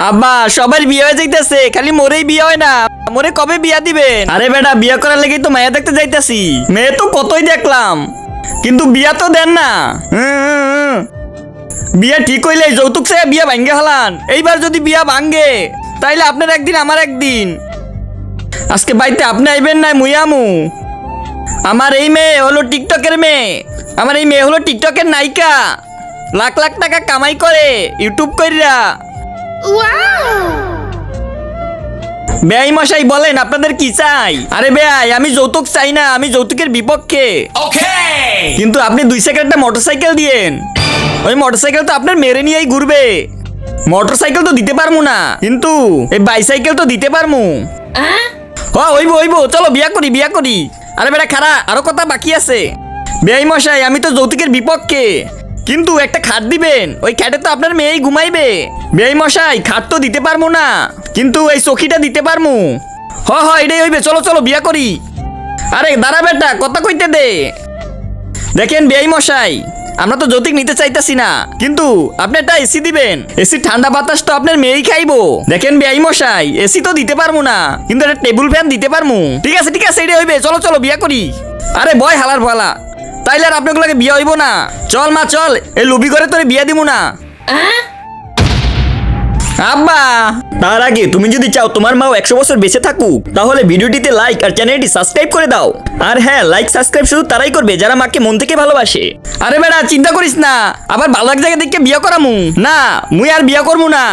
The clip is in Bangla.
আব্বা সবার বিয়ে হয়ে যাইতেছে, খালি মোরেই বিয়ে হয় না। মোরে কবে বিয়া দিবেন? আরে বেটা, বিয়া করার লেগেই তো মায়া দেখতে যাইতাছি। মেয়ে তো কতই দেখলাম, কিন্তু বিয়া তো দেন না। বিয়া ঠিক হইলে যৌতুক চেয়ে বিয়া ভাঙ্গে হলান। এইবার যদি বিয়া ভাঙ্গে তাইলে আপনার একদিন আমার একদিন। আজকে বাইতে আপনি আইবেন না মুইয়ামু। আমার এই মেয়ে হলো টিকটকের মেয়ে। আমার এই মেয়ে হলো টিকটকের নায়িকা, লাখ লাখ টাকা কামাই করে ইউটিউব কইরা। বেয়াই মশাই বলেন আপনাদের কি চাই? আরে বেয়াই, আমি যৌতুক চাই না, আমি যৌতুকের বিপক্ষে। কিন্তু আপনি 2 সেকেন্ডটা মোটরসাইকেল দিয়েন। ওই মোটরসাইকেল তো আপনার মেরে নিয়েই ঘুরবে। মোটরসাইকেল তো দিতে পারমু না, কিন্তু এই বাইসাইকেল তো দিতে পারমু। হইবো চলো বিয়া করি বিয়া করি। আরে বেটা খারা, আরো কথা বাকি আছে। বেয়াই মশাই, আমি তো যৌতুকের বিপক্ষে, কিন্তু একটা খাট দিবেন। ওই খাটে তো আপনার মেয়েই ঘুমাইবে। বেয়াই মশাই, খাট তো দিতে পারমু না, কিন্তু এই চকিটা দিতে পারমু। এটাই হইবে, চলো চলো বিয়া করি। আরে দাঁড়া বেটা, কথা কইতে দে। দেখেন বেয়াই মশাই, আমরা তো যৌতুক নিতে চাইতাছি না, কিন্তু আপনি একটা এসি দিবেন। এসি ঠান্ডা বাতাস তো আপনার মেয়েই খাইবো। দেখেন বেয়াই মশাই, এসি তো দিতে পারমু না, কিন্তু একটা টেবিল ফ্যান দিতে পারমু। ঠিক আছে এটাই হইবে, চলো চলো বিয়া করি। আরে বয় হালার ভালা, তাইলে আর আপনাগুলোকে বিয়া হইব না। চল মা চল, এই লবি করে তোরে বিয়া দিব না। আব্বা, তার আগে তুমি যদি চাও তোমার মাও 100 বছর বেঁচে থাকুক, তাহলে ভিডিওটিতে লাইক আর চ্যানেলটি সাবস্ক্রাইব করে দাও। আর হ্যাঁ, লাইক সাবস্ক্রাইব শুধু তারাই করবে যারা মাকে মন থেকে ভালোবাসে। আরে বেটা চিন্তা করিস না, আবার ভালো এক জায়গা দেখে বিয়া করামু না, মুই আর বিয়া করবো না।